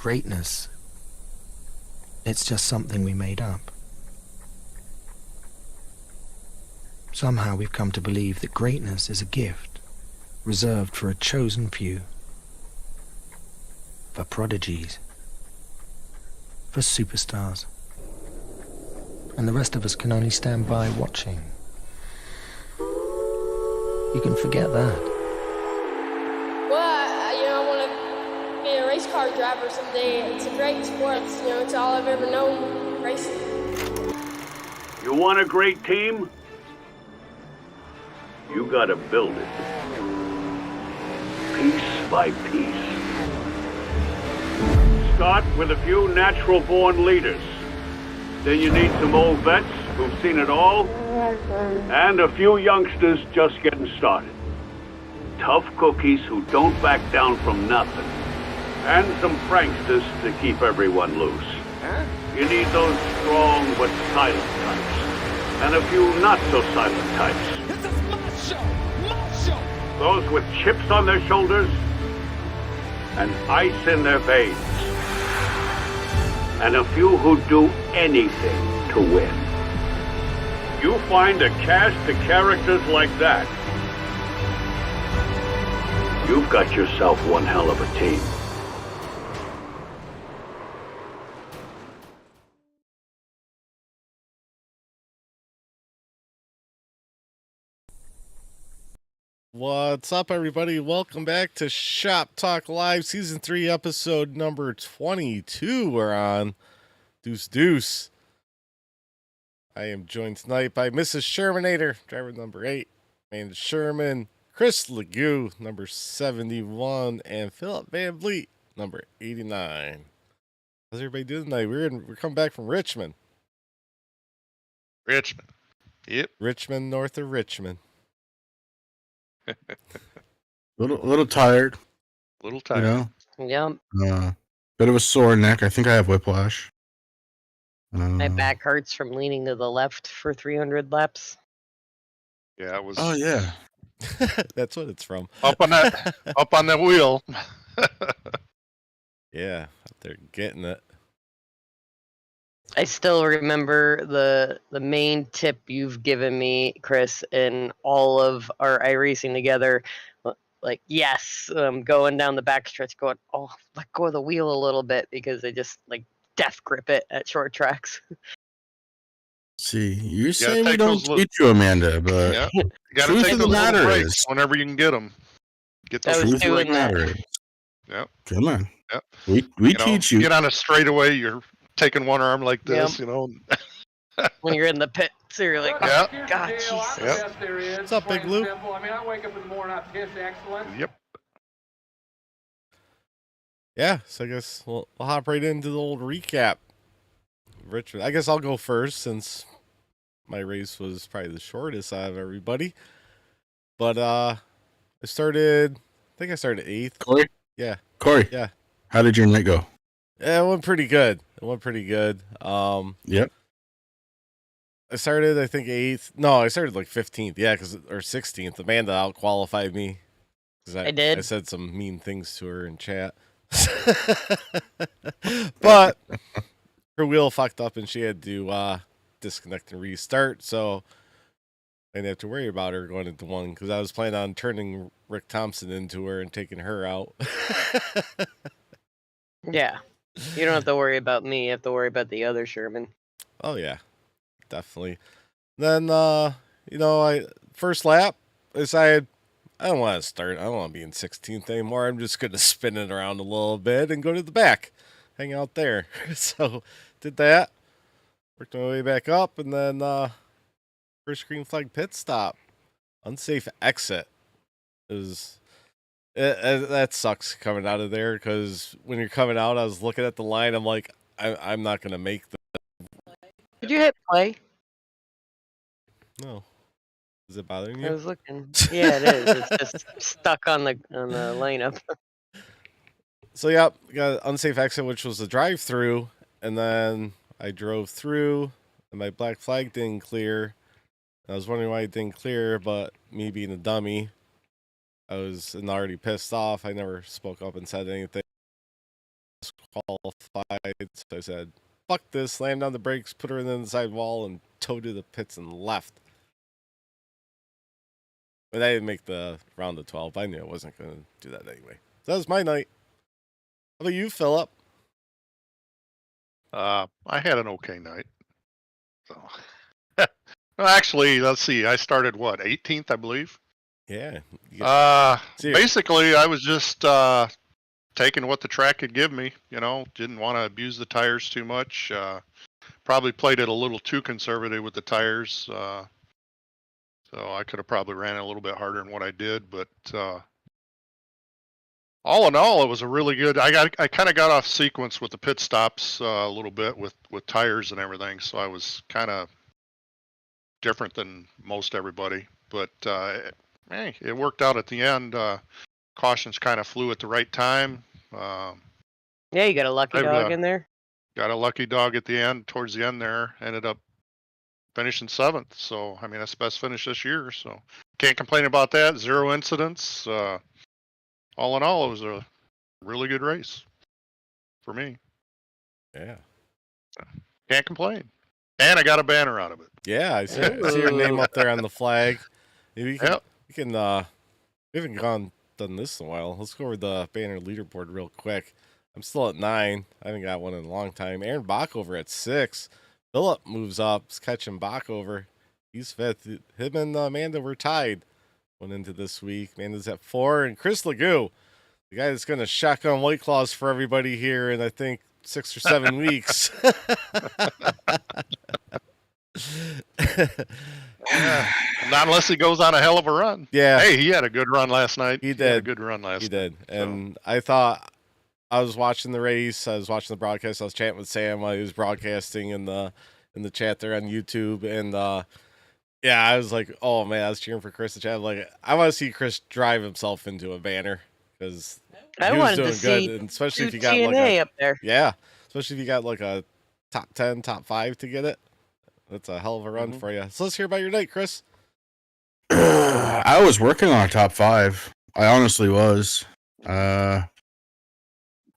greatness, it's just something we made up. Somehow we've come to believe that greatness is a gift reserved for a chosen few, for prodigies, for superstars, and the rest of us can only stand by watching. You can forget that. I want to be a race car driver someday. It's a great sport. It's all I've ever known, racing. You want a great team? You gotta build it. Piece by piece. Start with a few natural-born leaders. Then you need some old vets who've seen it all, and a few youngsters just getting started. Tough cookies who don't back down from nothing. And some pranksters to keep everyone loose. You need those strong but silent types. And a few not-so-silent types. This is my show! My show! Those with chips on their shoulders and ice in their veins. And a few who do anything to win. You find a cast of characters like that, you've got yourself one hell of a team. What's up, everybody? Welcome back to Shop Talk Live, Season 3, Episode number 22. We're on Deuce. I am joined tonight by Mrs. Shermanator, driver number 8, Amanda Sherman, Chris Legue, number 71, and Philip Van Vliet, number 89. How's everybody doing tonight? We're coming back from Richmond. Yep. Richmond, north of Richmond. little tired. Little tired. You Yep. know, bit of a sore neck. I think I have whiplash. My back hurts from leaning to the left for 300 laps. Yeah, it was. Oh yeah. That's what it's from. Up on that wheel. Yeah, out there getting it. I still remember the main tip you've given me, Chris, in all of our iRacing together. Like, yes, going down the backstretch, going, oh, let go of the wheel a little bit because I just death grip it at short tracks. See, you're saying we take don't those teach you, Amanda, but Yeah, you got to truth take of the those little matter breaks is, whenever you can get them. Get I those. was truth of the doing that. matter is, Yep. come on. Yep. We teach you. Get on a straightaway. You're taking one arm like this, When you're in the pit, so you're like, Yeah. oh, God, Jesus. Yep. What's up, Big Lou? I wake up in the morning, I piss excellent. Yep. Yeah, so I guess we'll hop right into the old recap. Richard, I guess I'll go first since my race was probably the shortest out of everybody. But I think I started 8th. Corey? Yeah. Corey? Yeah. How did your night go? Yeah, it went pretty good. Yep. I started, I think, 8th. No, I started like 15th. Yeah, or 16th. Amanda out-qualified me. I did. I said some mean things to her in chat. But her wheel fucked up and she had to disconnect and restart, so I didn't have to worry about her going into one because I was planning on turning Rick Thompson into her and taking her out. Yeah. You don't have to worry about me. You have to worry about the other Sherman. Oh yeah, definitely. Then first lap, I decided I don't want to start. I don't want to be in 16th anymore. I'm just going to spin it around a little bit and go to the back, hang out there. So did that, worked my way back up, and then first green flag pit stop, unsafe exit. That sucks coming out of there because when you're coming out, I was looking at the line. I'm like, I'm not going to make the. Did you hit play? No. Is it bothering you? I was looking. Yeah, it is. It's just stuck on the lineup. So yeah, got an unsafe exit, which was the drive-through, and then I drove through, and my black flag didn't clear. I was wondering why it didn't clear, but me being a dummy, I was already pissed off. I never spoke up and said anything. qualified. So I said, fuck this, slammed on the brakes, put her in the inside wall, and towed to the pits and left. But I didn't make the round of 12. I knew I wasn't going to do that anyway. So that was my night. How about you, Philip? I had an okay night. So, well, actually, let's see. I started 18th, I believe. Yeah. Basically, I was just taking what the track could give me. Didn't want to abuse the tires too much. Probably played it a little too conservative with the tires. So I could have probably ran it a little bit harder than what I did, but all in all, it was a really good. I kind of got off sequence with the pit stops a little bit with tires and everything, so I was kind of different than most everybody. But hey, it worked out at the end. Cautions kind of flew at the right time. Yeah, you got a lucky dog in there. Got a lucky dog at the end, towards the end there. Ended up finishing 7th. So, I mean, that's the best finish this year. So, can't complain about that. 0 incidents. All in all, it was a really good race for me. Yeah. Can't complain. And I got a banner out of it. Yeah, I see your name up there on the flag. Maybe we haven't done this in a while. Let's go over the banner leaderboard real quick. I'm still at 9. I haven't got one in a long time. Aaron Bach over at 6. Philip moves up. He's catching Bach over. He's 5th. Him and Amanda were tied going into this week. Amanda's at 4. And Chris Legoo, the guy that's going to shotgun White Claws for everybody here in, I think, 6 or 7 weeks. Not unless he goes on a hell of a run. Yeah. Hey, he had a good run last night. He did. Had a good run last night. He did. So. And I thought, I was watching the race. I was watching the broadcast. I was chatting with Sam while he was broadcasting in the chat there on YouTube. And yeah, I was like, oh man, I was cheering for Chris to chat. Like, I want to see Chris drive himself into a banner because I wanted to see good, and especially if you got T&A up there. Yeah, especially if you got like a top 10, top 5 to get it. That's a hell of a run for you. So let's hear about your night, Chris. I was working on a top 5. I honestly was.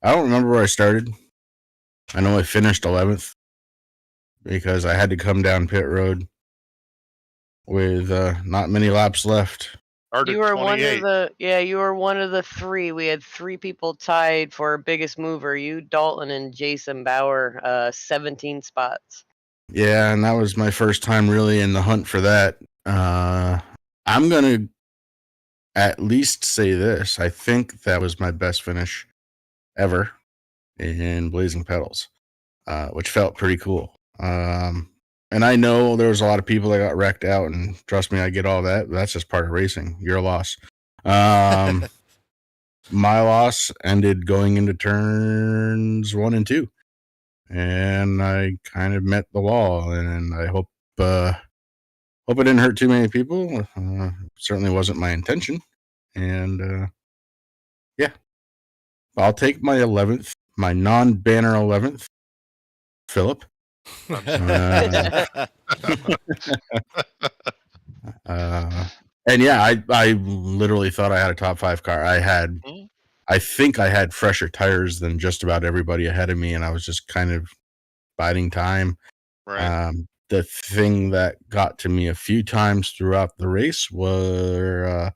I don't remember where I started. I know I finished 11th because I had to come down pit road with not many laps left. You were one of the 3. We had 3 people tied for biggest mover. You, Dalton, and Jason Bauer, 17 spots. Yeah, and that was my first time really in the hunt for that. I'm gonna at least say this. I think that was my best finish ever in Blazing Pedals, which felt pretty cool. And I know there was a lot of people that got wrecked out, and trust me, I get all that. That's just part of racing. Your loss. My loss ended going into turns 1 and 2, and I kind of met the wall. And I hope it didn't hurt too many people. Certainly wasn't my intention. And yeah, I'll take my 11th, my non-banner 11th, Philip. And yeah, I literally thought I had a top 5 car. I think I had fresher tires than just about everybody ahead of me, and I was just kind of biding time. Right. The thing that got to me a few times throughout the race were,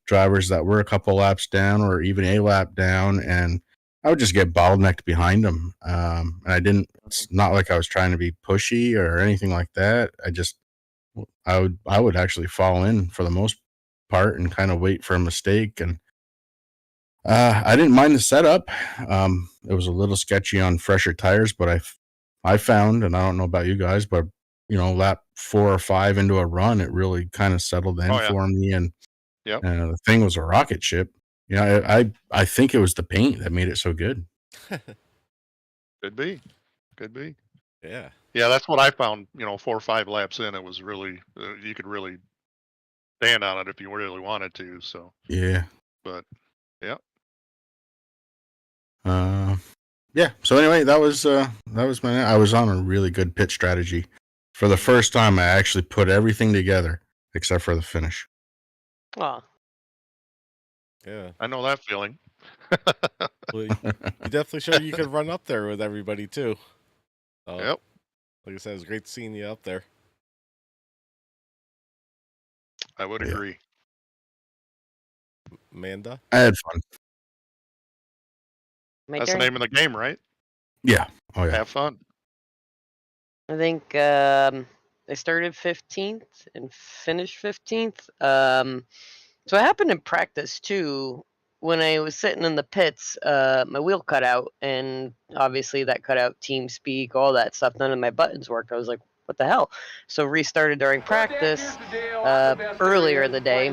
drivers that were a couple laps down or even a lap down, and I would just get bottlenecked behind them. And it's not like I was trying to be pushy or anything like that. I would actually fall in for the most part and kind of wait for a mistake. And I didn't mind the setup. It was a little sketchy on fresher tires, but I found, and I don't know about you guys, but lap 4 or 5 into a run, it really kind of settled in for me. And the thing was a rocket ship. I think it was the paint that made it so good. Could be. Yeah. Yeah, that's what I found. 4 or 5 laps in, it was really you could really stand on it if you really wanted to. So yeah, but yeah. Yeah. So anyway, that was my. I was on a really good pit strategy. For the first time, I actually put everything together except for the finish. Oh. Yeah. I know that feeling. Well, you definitely showed you could run up there with everybody too. So, Yep. like I said, it was great seeing you up there. I would agree. Amanda? I had fun. My That's turn? the name of the game, right? Yeah. Oh, yeah. Have fun. I think I started 15th and finished 15th. So it happened in practice too. When I was sitting in the pits, my wheel cut out, and obviously that cut out team speak, all that stuff. None of my buttons worked. I was like, what the hell? So restarted during practice earlier in the day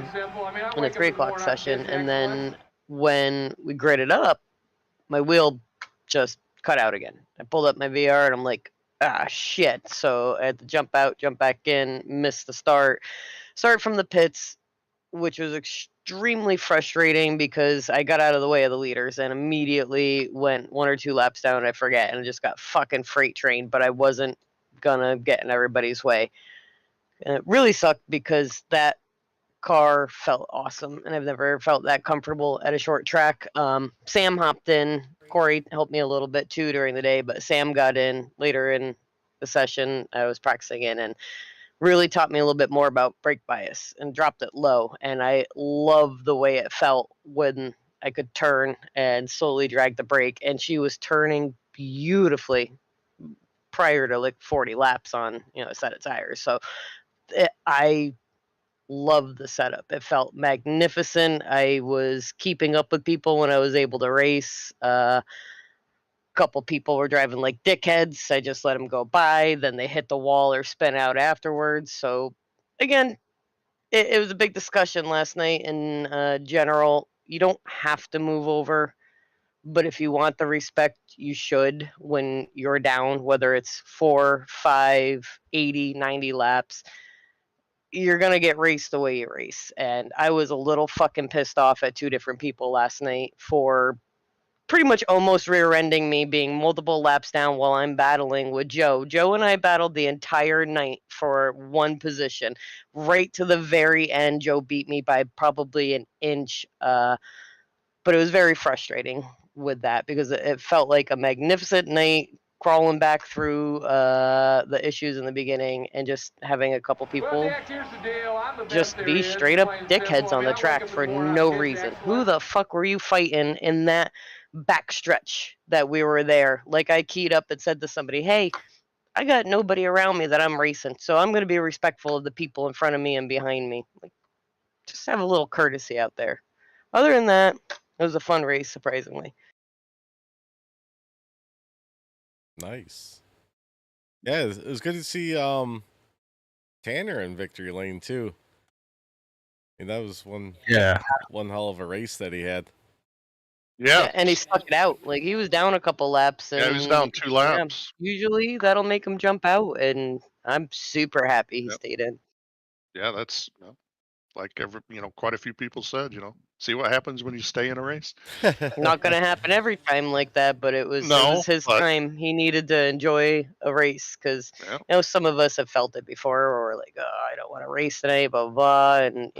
in a 3 o'clock session. And then when we gridded up, my wheel just cut out again. I pulled up my VR and I'm like, ah, shit. So I had to jump out, jump back in, miss the start from the pits, which was extremely frustrating because I got out of the way of the leaders and immediately went 1 or 2 laps down, I forget, and just got fucking freight trained, but I wasn't gonna get in everybody's way. And it really sucked because that car felt awesome, and I've never felt that comfortable at a short track. Sam hopped in. Corey helped me a little bit too during the day, but Sam got in later in the session I was practicing in and really taught me a little bit more about brake bias and dropped it low. And I love the way it felt when I could turn and slowly drag the brake. And she was turning beautifully prior to like 40 laps on, a set of tires. So I loved the setup. It felt magnificent. I was keeping up with people when I was able to race. Couple people were driving like dickheads. I just let them go by. Then they hit the wall or spin out afterwards. So again, it was a big discussion last night in general. You don't have to move over, but if you want the respect, you should when you're down, whether it's 4, 5, 80, 90 laps. You're going to get raced the way you race. And I was a little fucking pissed off at 2 different people last night for pretty much almost rear-ending me, being multiple laps down while I'm battling with Joe. Joe and I battled the entire night for 1 position. Right to the very end, Joe beat me by probably an inch. But it was very frustrating with that because it felt like a magnificent night, crawling back through the issues in the beginning and just having a couple people just be straight up dickheads on the track for no reason. Who the fuck were you fighting in that backstretch that we were there? Like I keyed up and said to somebody, hey, I got nobody around me that I'm racing, so I'm going to be respectful of the people in front of me and behind me. Like, just have a little courtesy out there. Other than that, it was a fun race, surprisingly. Nice. Yeah, it was good to see Tanner in victory lane too. And that was one hell of a race that he had. Yeah. And he stuck it out. Like he was down a couple laps. And, he was down 2 laps. Usually that'll make him jump out, and I'm super happy he stayed in. Yeah, that's like quite a few people said. See what happens when you stay in a race. Not gonna happen every time like that, but it was his time. He needed to enjoy a race because some of us have felt it before, or like, oh, I don't want to race today, blah blah, and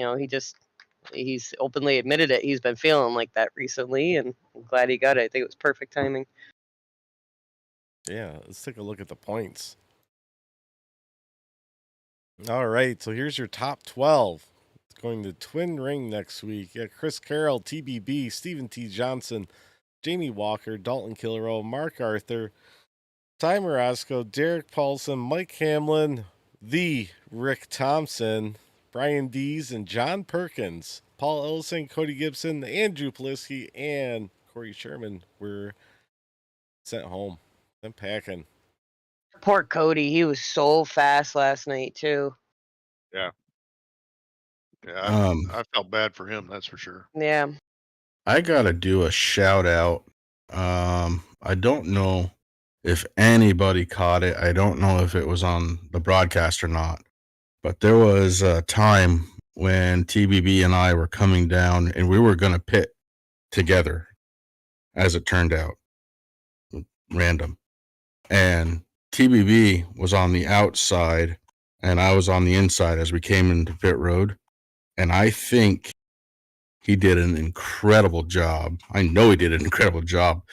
he's openly admitted it. He's been feeling like that recently, and I'm glad he got it. I think it was perfect timing. Yeah, let's take a look at the points. All right, so here's your top 12. It's going to Twin Ring next week. Yeah, Chris Carroll, TBB, Stephen T. Johnson, Jamie Walker, Dalton Killero, Mark Arthur, Ty Marasco, Derek Paulson, Mike Hamlin, the Rick Thompson, Brian Dees, and John Perkins. Paul Ellison, Cody Gibson, Andrew Polisky, and Corey Sherman were sent home. Them packing. Poor Cody. He was so fast last night, too. Yeah. Yeah, I felt bad for him, that's for sure. Yeah. I got to do a shout out. I don't know if anybody caught it. I don't know if it was on the broadcast or not. But there was a time when TBB and I were coming down and we were going to pit together, as it turned out. Random. And TBB was on the outside and I was on the inside as we came into pit road. And I think he did an incredible job. I know he did an incredible job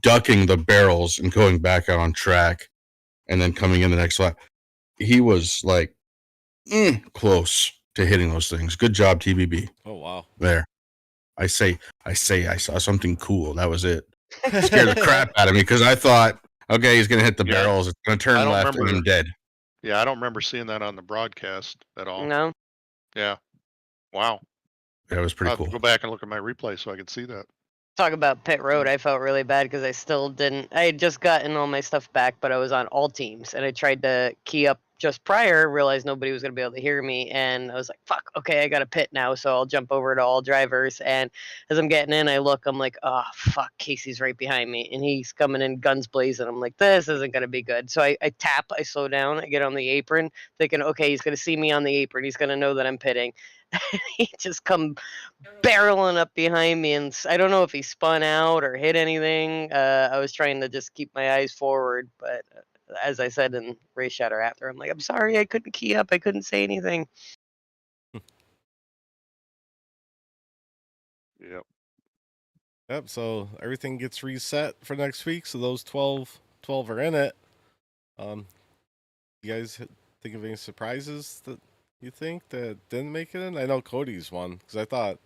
ducking the barrels and going back out on track, and then coming in the next lap. He was like close to hitting those things. Good job, TBB. Oh wow. There. I say I saw something cool. That was it. Scared the crap out of me because I thought, okay, he's gonna hit the Yeah. barrels. It's gonna turn I don't left, and remember- I'm dead. Yeah, I don't remember seeing that on the broadcast at all. No. Yeah. Wow. That was I'll pretty have to cool. go back and look at my replay so I can see that. Talk about pit road. I felt really bad because I still didn't. I had just gotten all my stuff back, but I was on all teams, and I tried to key up just prior. Realized nobody was gonna be able to hear me, and I was like, "Fuck, okay, I got to pit now." So I'll jump over to all drivers, and as I'm getting in, I look. I'm like, "Oh fuck, Casey's right behind me, and he's coming in guns blazing." I'm like, "This isn't gonna be good." So I tap, I slow down, I get on the apron, thinking, "Okay, he's gonna see me on the apron. He's gonna know that I'm pitting." He just come barreling up behind me, and I don't know if he spun out or hit anything. I was trying to just keep my eyes forward, but as I said in race shatter after, I'm like, I'm sorry, I couldn't key up, I couldn't say anything. Yep. Yep. So everything gets reset for next week. So those 12 are in it. You guys think of any surprises that you think that didn't make it in? I know Cody's one because I thought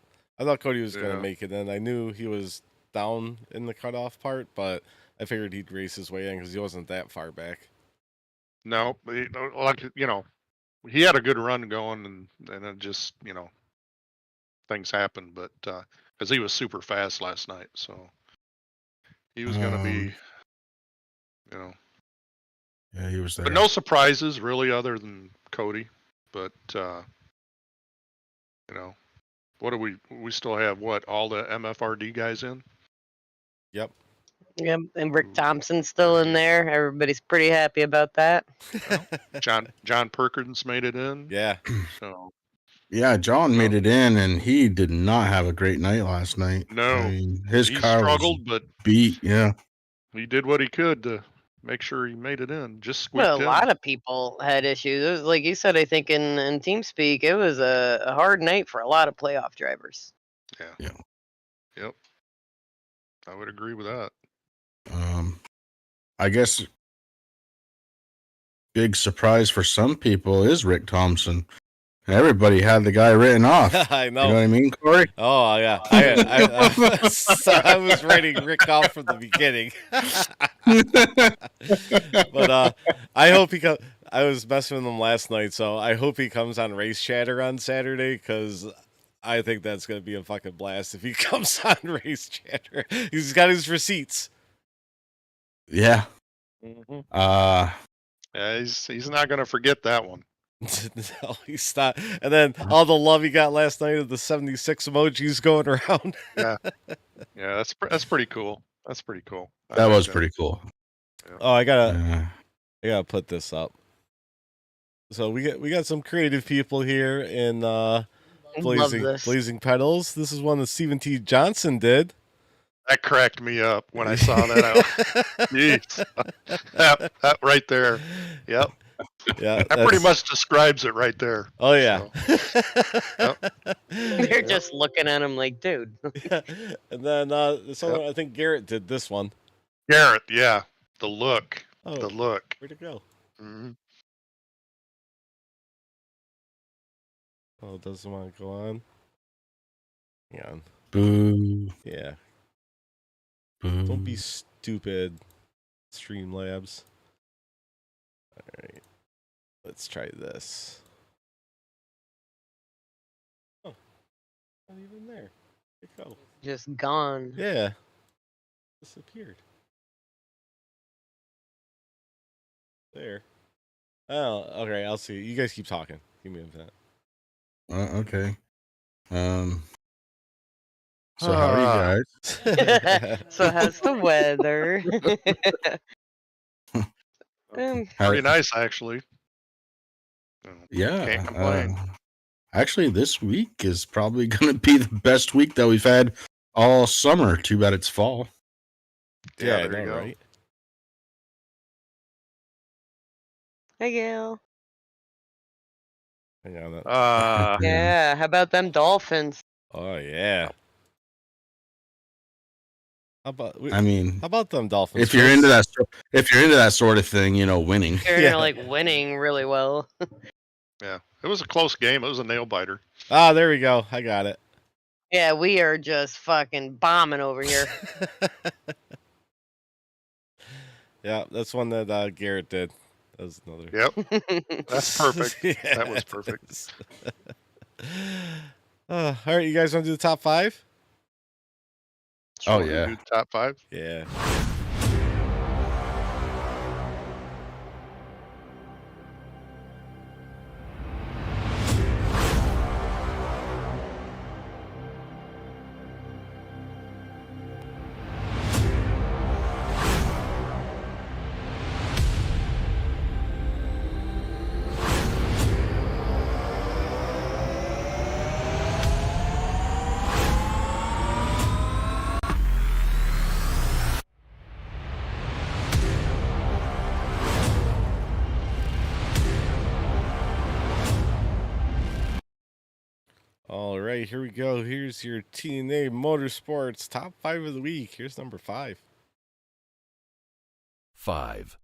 Cody was going Yeah. to make it in. I knew he was down in the cutoff part, but I figured he'd race his way in because he wasn't that far back. No, but like he had a good run going, and it just things happened, but because he was super fast last night, so he was going to be, Yeah, he was there. but no surprises really other than Cody. But what do we still have? What, all the MFRD guys in? Yep. Yep, and Rick Thompson's still in there. Everybody's pretty happy about that. John Perkins made it in. Yeah. So Yeah, John made it in, and he did not have a great night last night. No, I mean, his he car struggled, was but beat. Yeah, he did what he could to make sure he made it in. Just squeaked But a in. lot of people had issues. It was, like you said, I think in TeamSpeak, it was a hard night for a lot of playoff drivers. Yeah. Yep. I would agree with that. I guess big surprise for some people is Rick Thompson. Everybody had the guy written off. I know. You know what I mean, Corey? Oh yeah, I was writing Rick off from the beginning, but I hope he comes. I was messing with him last night, so I hope he comes on Race Chatter on Saturday because I think that's gonna be a fucking blast if he comes on Race Chatter. He's got his receipts. Yeah. Mm-hmm. Yeah, he's not gonna forget that one. No, he's not. And then all the love he got last night of the 76 emojis going around. Yeah, that's pretty cool. That's pretty cool. That was pretty cool. Oh, I gotta put this up. So we got some creative people here in Blazing Pedals. This is one that Stephen T. Johnson did. That cracked me up when I saw that. Jeez. that right there. Yep. Yeah, that pretty much describes it right there. Oh yeah. So, They're just looking at him like, dude. And then this other one, I think Garrett did this one. Garrett, yeah, the look, Oh, the look. Where'd it go? Mm-hmm. Oh, it doesn't want to go on. Hang on. Boo. Yeah. Boo. Don't be stupid, Streamlabs. All right. Let's try this. Oh, not even there. Where'd it go? Just gone. Yeah. Disappeared. There. Oh, okay. I'll see. You guys keep talking. Give me a minute. Okay. So how are you guys? So how's the weather? Pretty nice, actually. Yeah. Can't complain. Actually, this week is probably going to be the best week that we've had all summer. Too bad it's fall. Yeah, I there you know, go. right? Hey, Gail. Hang on. Yeah, how about them Dolphins? Oh, yeah. How about I mean, how about them Dolphins? if you're into that sort of thing, winning. You're Yeah. like winning really well. Yeah, it was a close game. It was a nail biter. Ah, there we go. I got it. Yeah, we are just fucking bombing over here. Yeah, that's one that Garrett did. That was another. Yep, that's perfect. Yeah, That was perfect. is. All right, you guys want to do the top 5? Oh, Sure, yeah. do the top 5. Yeah. All right, here we go. Here's your T&A Motorsports top 5 of the week. Here's number 5. 5.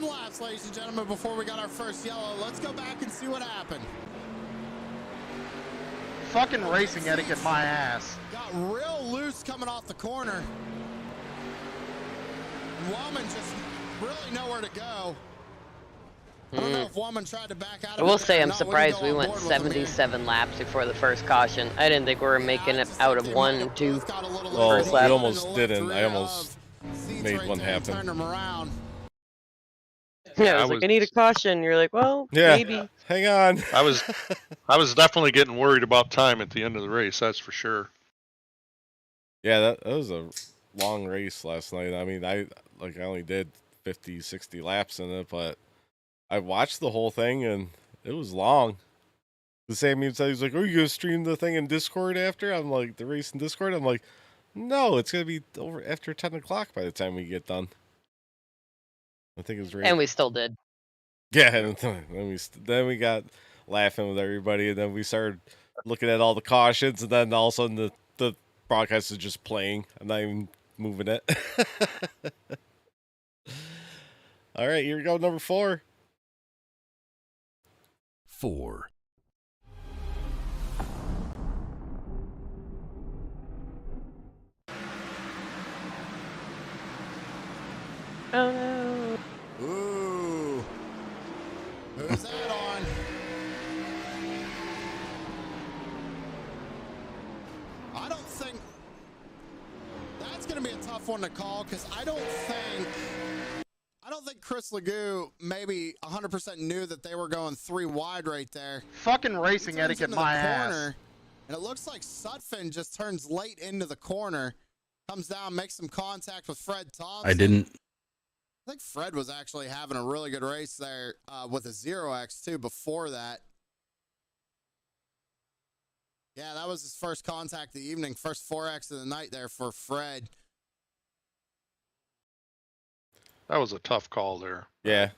Laps, ladies and gentlemen, before we got our first yellow. Let's go back and see what happened. Fucking racing etiquette, my ass. Got real loose coming off the corner. Woman just really nowhere to go. I don't know if Woman tried to back out of it. I will say I'm not. surprised can we go on went board with them here. 77 laps before the first caution. I didn't think we were making it out of 1, 2. Well, First we lap. almost didn't. I almost made one happen. Turned them around. Yeah, I was like, I need a caution. You're like, well, Yeah. maybe. Hang on. I was definitely getting worried about time at the end of the race. That's for sure. Yeah, that was a long race last night. I mean, I only did 50, 60 laps in it, but I watched the whole thing and it was long. The same meme said, he's like, "Oh, you gonna stream the thing in Discord after?" I'm like, the race in Discord. I'm like, no, it's gonna be over after 10 o'clock by the time we get done. I think it's right. And we still did. Yeah, and then we got laughing with everybody, and then we started looking at all the cautions, and then all of a sudden the broadcast is just playing. I'm not even moving it. All right, here we go, number 4. 4. Oh no. Ooh. Who's that on? I don't think that's going to be a tough one to call because I don't think Chris Legoo maybe 100% knew that they were going 3 wide right there. Fucking racing etiquette, Into my the ass. corner, and it looks like Sutphin just turns late into the corner, comes down, makes some contact with Fred Thompson. I didn't. I think Fred was actually having a really good race there with a 0x too before that. Yeah, that was his first contact of the evening, first 4x of the night there for Fred. That was a tough call there. Yeah.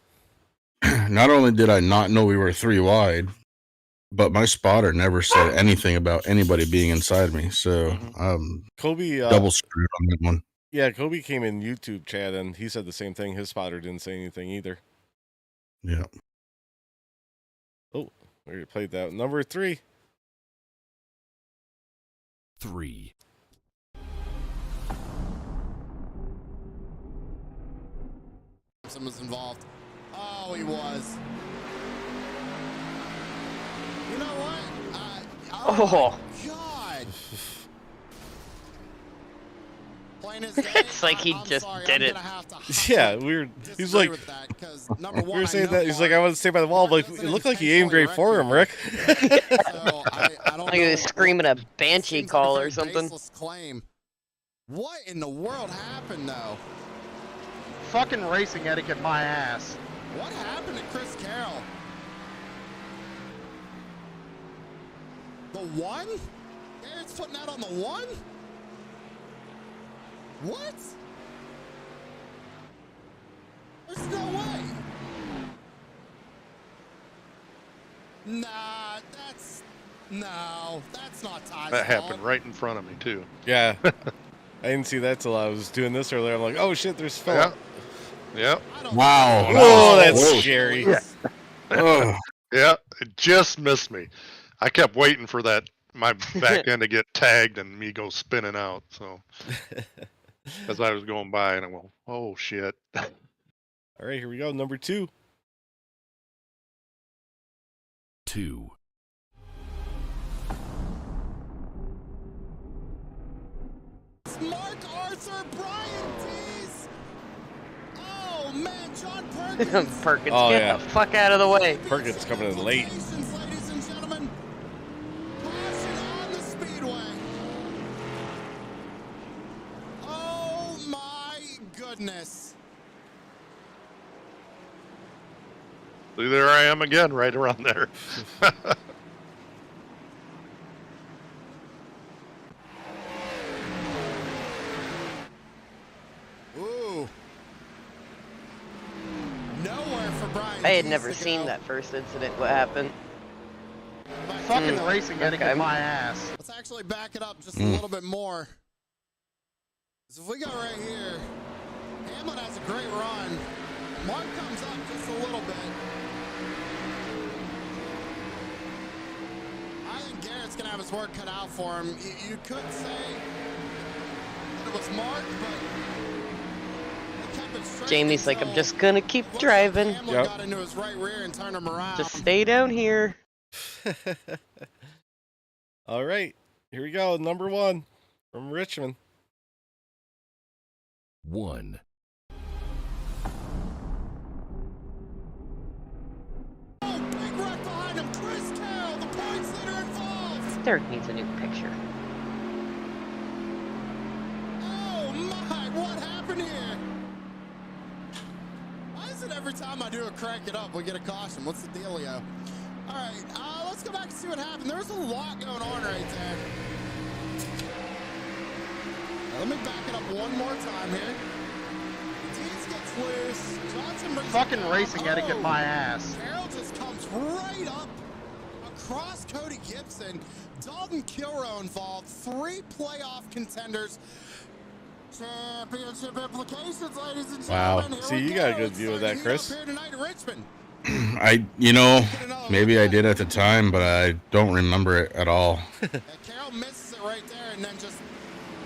Not only did I not know we were 3 wide, but my spotter never said anything about anybody being inside me. So Kobe double screwed on that one. Yeah, Kobe came in YouTube chat and he said the same thing. His spotter didn't say anything either. Yeah. Oh, we already played that. Number 3. 3. Was involved. Oh, he was. You know what? Oh, my God. Plain as day, It's like he I'm just sorry, did I'm it. gonna have to Yeah, weird. He's like, with that, 'cause number we one, were saying I know that. He's like, Mark I want to stay by the wall. But like, it looked like he aimed right for him, Rick. So I don't Like he was know. screaming a banshee Seems like call a or very something. baseless claim. What in the world happened, though? Fucking racing etiquette, my ass. What happened to Chris Carroll? The 1? Garrett's putting that on the 1? What? There's no way. Nah, No, that's not Ty's That fault. happened right in front of me too. Yeah. I didn't see that till I was doing this earlier. I'm like, oh shit, there's Phil. Yeah. Yep. Wow. Oh, that's close. scary. Yeah. Ugh. Yeah, it just missed me. I kept waiting for that my back end to get tagged and me go spinning out. So as I was going by, and I went, "Oh shit!" All right, here we go. Number 2. 2, Mark Arthur, Brian Dees. Oh man, John Perkins. Perkins, Oh, get yeah. the fuck out of the way. Perkins coming in late. Ladies and gentlemen, caution on the speedway. Oh my goodness. See, there I am again, right around there. Ooh. Nowhere for Brian. I had Dees never to seen go. that first incident. What happened? Fucking racing etiquette, my ass. Let's actually back it up just a little bit more. So if we go right here, Hamlin has a great run. Mark comes up just a little bit. I think Garrett's going to have his work cut out for him. You could say that it was Mark, but they kept it straight Jamie's like, I'm until just gonna keep looks like driving. Hamlin got into his right rear and turned him around. Just stay down here. All right, here we go. Number 1 from Richmond. 1, Oh, big wreck behind him. Chris Carroll, the points leader involved. Derek needs a new picture. Oh my, what happened here? Why is it every time I do a crank it up, we get a caution? What's the dealio? All right, let's go back and see what happened. There's a lot going on right there. Now, let me back it up one more time here. Dees gets loose. Johnson brings Fucking it down. racing etiquette, my ass. Carroll just comes right up across Cody Gibson. Dalton Kilrow involved. 3 playoff contenders. Championship implications, ladies and Wow. gentlemen. Here See, we you go. got a good It's view of starting that, to heat Chris. up here tonight in Richmond. Maybe I did at the time, but I don't remember it at all. Carroll misses it right there and then just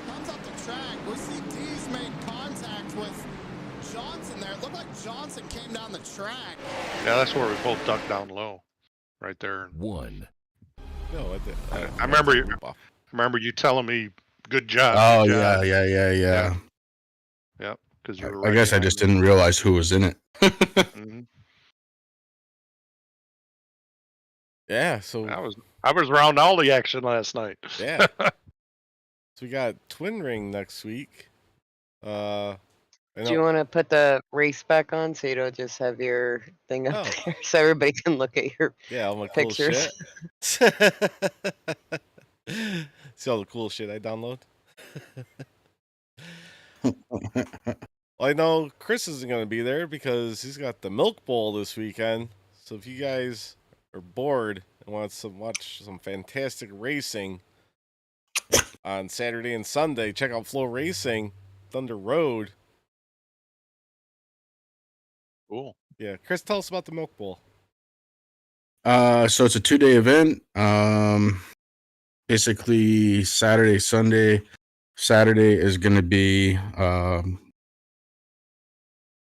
comes up the track. We see Dees made contact with Johnson there. It looked like Johnson came down the track. Yeah, that's where we both ducked down low, right there. 1, No, I remember you telling me, "Good job." Oh good yeah, job." yeah. Yep, because you were. I Right guess I behind just me. didn't realize who was in it. Mhm. Yeah, so I was around all the action last night. yeah. So we got Twin Ring next week. I Do you want to put the race back on so you don't just have your thing up Oh. there so everybody can look at your Yeah, all my cool pictures? shit. See all the cool shit I download? Well, I know Chris isn't going to be there because he's got the Milk Bowl this weekend. So if you guys are bored and want to watch some fantastic racing on Saturday and Sunday, check out Flow Racing, Thunder Road. Cool. Yeah, Chris, tell us about the Milk Bowl. So it's a 2-day event. Basically Saturday, Sunday. Saturday is going to be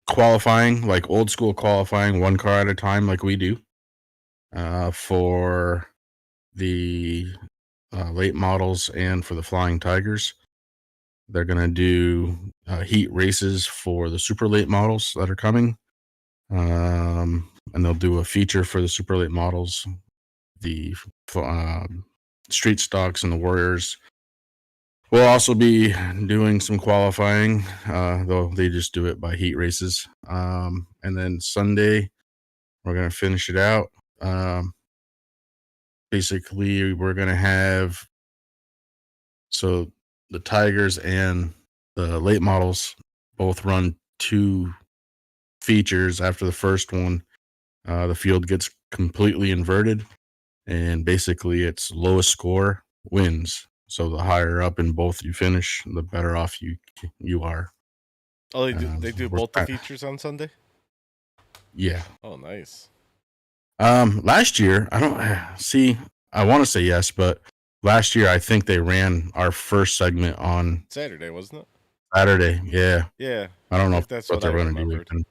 qualifying, like old school qualifying, 1 car at a time, like we do. For the late models and for the Flying Tigers. They're going to do heat races for the super late models that are coming. And they'll do a feature for the super late models, the street stocks and the Warriors. We'll also be doing some qualifying, though they just do it by heat races. And then Sunday, we're going to finish it out. Basically, we're going to have, so the Tigers and the late models both run 2 features. After the first one, the field gets completely inverted, and basically it's lowest score wins. So the higher up in both you finish, the better off you are. Oh, they do we're both the ki- features on Sunday? Yeah. Oh, nice. Last year, I don't see. I want to say yes, but last year I think they ran our first segment on Saturday, wasn't it? Saturday. Yeah. Yeah. I don't know think if that's what what they're I going to do. remembered.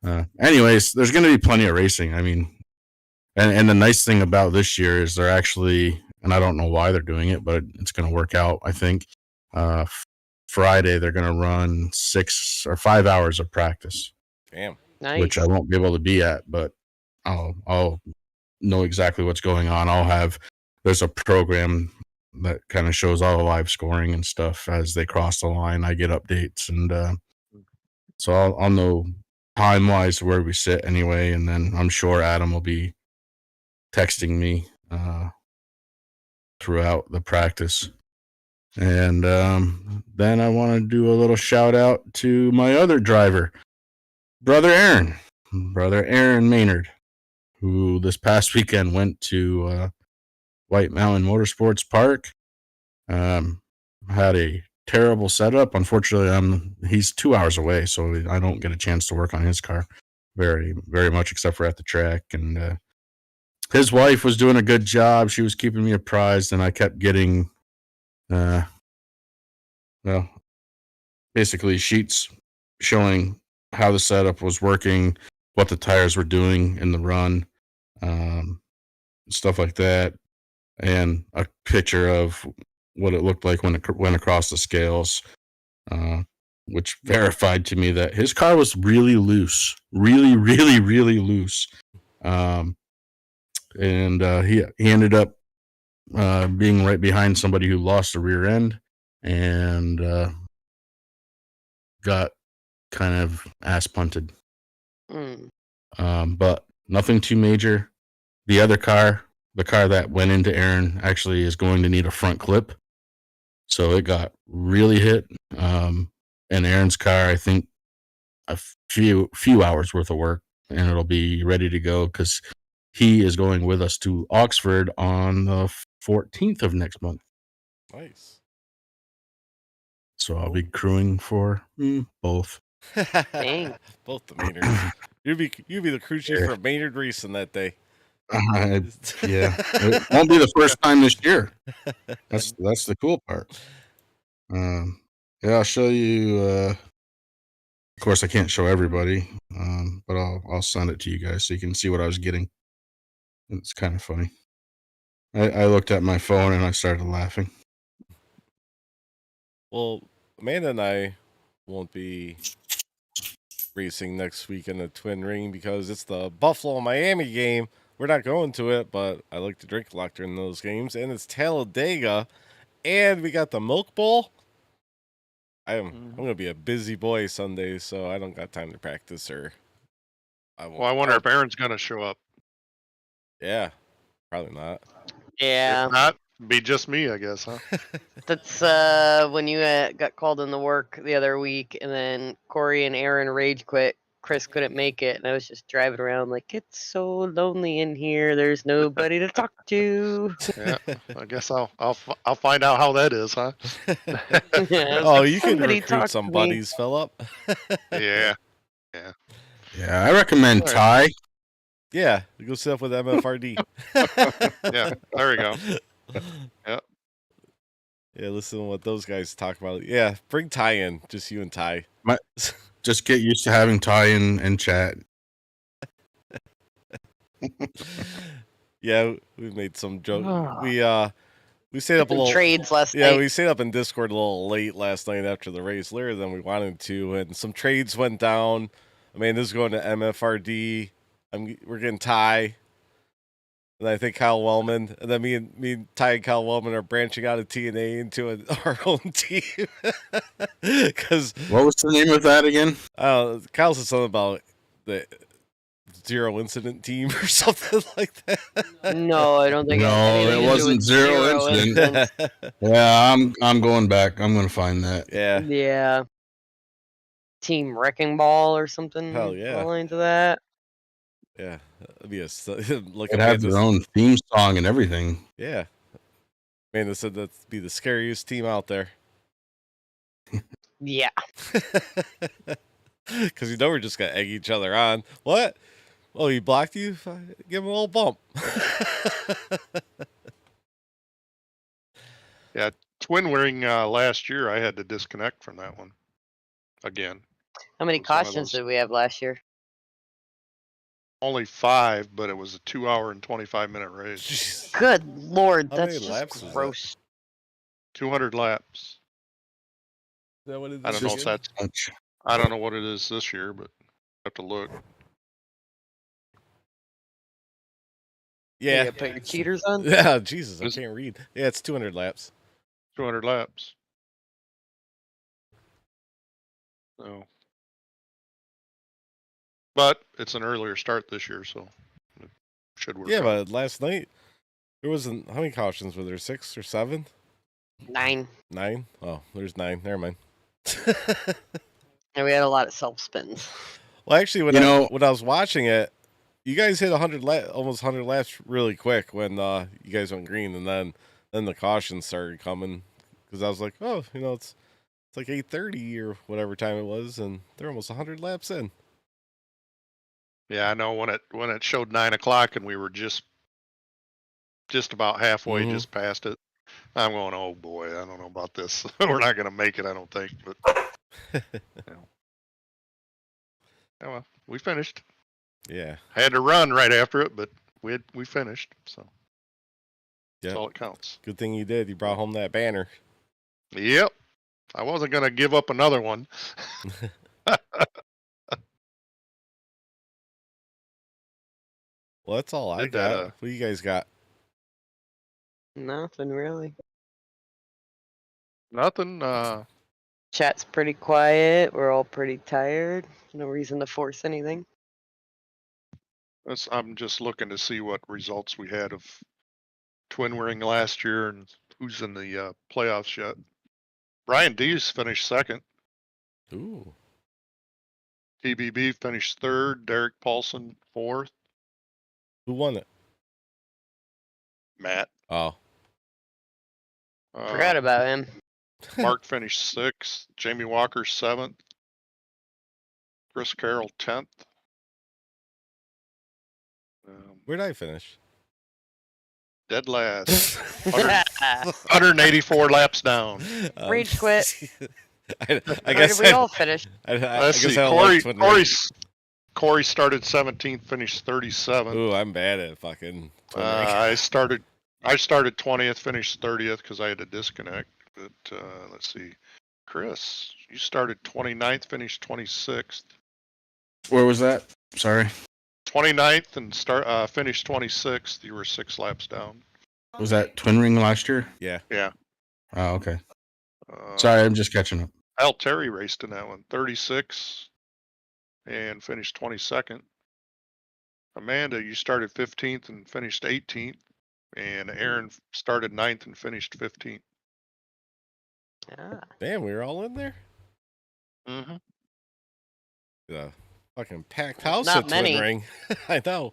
Yeah. Anyways, there's going to be plenty of racing. I mean, and the nice thing about this year is they're actually, and I don't know why they're doing it, but it's going to work out. I think Friday they're going to run 6 or 5 hours of practice. Damn. Nice. Which I won't be able to be at, but I'll know exactly what's going on. There's a program that kind of shows all the live scoring and stuff as they cross the line. I get updates, and so I'll know time wise where we sit anyway. And then I'm sure Adam will be texting me throughout the practice. And then I want to do a little shout out to my other driver, Brother Aaron Maynard, who this past weekend went to White Mountain Motorsports Park. Had a terrible setup. Unfortunately, he's 2 hours away, so I don't get a chance to work on his car very, very much, except for at the track. And his wife was doing a good job. She was keeping me apprised, and I kept getting, basically sheets showing how the setup was working, what the tires were doing in the run, stuff like that, and a picture of what it looked like when it went across the scales, which verified to me that his car was really loose, really, really, really loose. And he ended up being right behind somebody who lost the rear end and got kind of ass punted. But nothing too major. The other car, the car that went into Aaron, actually is going to need a front clip. So it got really hit. And Aaron's car, I think, a few hours worth of work, and it'll be ready to go because he is going with us to Oxford on the 14th of next month. Nice. So I'll be crewing for both. Dang. Both the Maynards. You'd be the crew chief for Maynard Racing that day. Yeah, it won't be the first time this year. That's the cool part. Yeah, I'll show you. Of course, I can't show everybody, but I'll send it to you guys so you can see what I was getting. It's kind of funny. I looked at my phone and I started laughing. Well, Amanda and I won't be racing next week in the Twin Ring because it's the Buffalo-Miami game. We're not going to it, but I like to drink a lot during those games. And it's Talladega, and we got the Milk Bowl. I'm going to be a busy boy Sunday, so I don't got time to practice or. I wonder if Aaron's going to show up. Yeah, probably not. Yeah. If not, be just me, I guess, huh? That's when you got called into work the other week, and then Corey and Aaron rage quit. Chris couldn't make it, and I was just driving around like, it's so lonely in here. There's nobody to talk to. Yeah, I guess I'll find out how that is, huh? Oh, you can recruit some buddies, Philip. Yeah. I recommend Ty. Yeah, go sit up with MFRD. Yeah, there we go. Yep. Yeah, listen to what those guys talk about. Yeah, bring Ty in, just you and Ty. Just get used to having Ty in chat. Yeah, we've made some jokes. We stayed up a little trades last night. Yeah, we stayed up in Discord a little late last night after the race, later than we wanted to, and some trades went down. Amanda's going to MFRD. We're getting Ty. And I think Kyle Wellman, and then me and Ty and Kyle Wellman are branching out of T&A into our own team. Because what was the name of that again? Kyle said something about the zero incident team or something like that. No, I don't think. No, it wasn't zero incident. Yeah, I'm going back. I'm going to find that. Yeah. Yeah, it'd be like It had their own theme song and everything. Yeah, Amanda said that'd be the scariest team out there. Yeah. Because we're just gonna egg each other on. What? Oh, he blocked you? Give him a little bump. Yeah, twin wearing last year, I had to disconnect from that one again. How many It was one of cautions those- did we have last year? Only 5, but it was a 2-hour and 25-minute race. Good lord, How that's many just laps was that? gross. 200 laps. Is that what it is? I don't know if again? that's. I don't know what it is this year, but I have to look. Yeah. You gotta put your cheaters on? Yeah, Jesus, I can't read. Yeah, it's 200 laps. 200 laps. So. But it's an earlier start this year, so it should work. Yeah, out. but last night there wasn't. How many cautions were there? 6 or 7? 9. 9? Oh, there's 9. Never mind. And we had a lot of self spins. Well, actually, when I was watching it, you guys hit 100 almost 100 laps really quick when you guys went green, and then the cautions started coming because I was like, oh, it's like 8:30 or whatever time it was, and they're almost 100 laps in. Yeah, I know when it showed 9 o'clock and we were just about halfway, just past it. I'm going, oh boy, I don't know about this. We're not gonna make it, I don't think. But oh well, we finished. Yeah, had to run right after it, but we finished. So that's all that counts. Good thing you did. You brought home that banner. Yep, I wasn't gonna give up another one. Well, that's all I got. What do you guys got? Nothing really. Nothing. Chat's pretty quiet. We're all pretty tired. No reason to force anything. I'm just looking to see what results we had of twin wearing last year and who's in the playoffs yet. Brian Dees finished second. Ooh. TBB finished third. Derek Paulson fourth. Who won it? Matt. Oh. Forgot about him. Mark finished sixth. Jamie Walker seventh. Chris Carroll 10th. Where'd I finish? Dead last. 184 laps down. Rage quit. I Where guess did we all finish? Let's see. Corey started 17th, finished 37th. Ooh, I'm bad at fucking. I started 20th, finished 30th because I had to disconnect. But let's see. Chris, you started 29th, finished 26th. Where was that? Sorry. 29th and finished 26th. You were 6 laps down. Was that twin ring last year? Yeah. Yeah. Oh, okay. Sorry, I'm just catching up. Al Terry raced in that one, 36 and finished 22nd. Amanda, you started 15th and finished 18th. And Aaron started 9th and finished 15th. Damn, we were all in there? Mm-hmm. Yeah. Fucking packed house Not at Twin many. Ring. I know.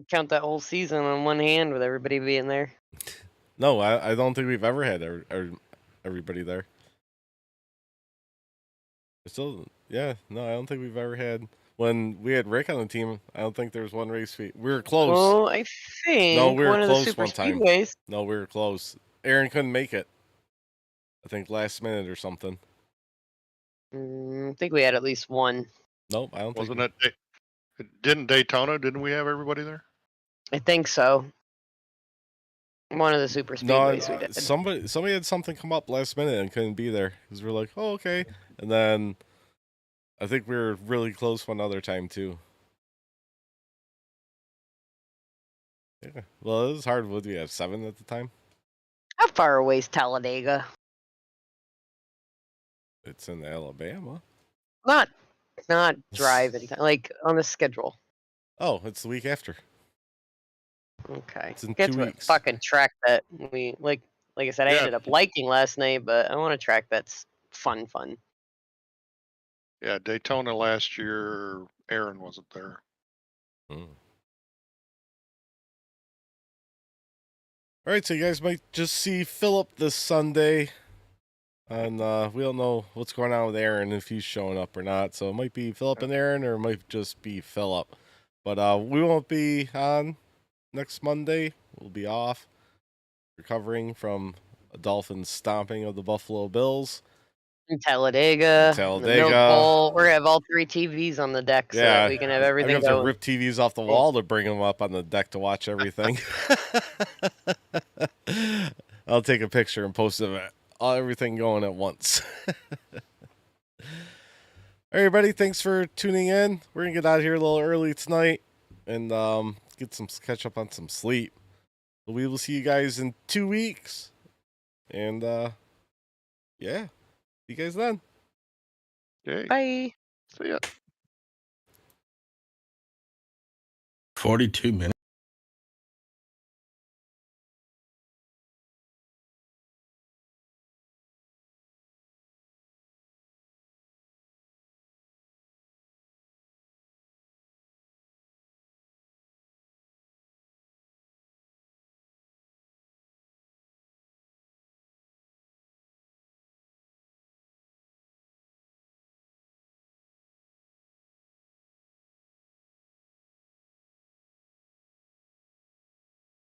Count that whole season on one hand with everybody being there. No, I don't think we've ever had everybody there. Still, yeah, no, I don't think we've ever had. When we had Rick on the team, I don't think there was one race we were close. Well, I think No, we were one of the close super one time. speedways. No, we were close. Aaron couldn't make it. I think last minute or something. I think we had at least one. Nope, I don't think. Wasn't it? Didn't Daytona? Didn't we have everybody there? I think so. One of the super speedways we did. Somebody had something come up last minute and couldn't be there because we're like, oh, okay. And then I think we were really close one other time too. Yeah. Well, it was hard. Would we have 7 at the time? How far away is Talladega? It's in Alabama. Not driving, like on the schedule. Oh, it's the week after. Okay. It's in Get 2 to a weeks. fucking track that we like I said, I ended up liking last night, but I want a track that's fun. Yeah, Daytona last year, Aaron wasn't there. All right, so you guys might just see Philip this Sunday. And we don't know what's going on with Aaron, if he's showing up or not. So it might be Philip and Aaron, or it might just be Philip. But we won't be on next Monday. We'll be off, recovering from a Dolphins stomping of the Buffalo Bills. In Talladega. The Milk Bowl. We're going to have all 3 TVs on the deck so that we can have everything I'm going to going. rip TVs off the wall to bring them up on the deck to watch everything. I'll take a picture and post it. Everything going at once. Everybody, thanks for tuning in. We're gonna get out of here a little early tonight and catch up on some sleep. But we will see you guys in 2 weeks. And yeah, see you guys then. Okay. Bye. See ya. 42 minutes.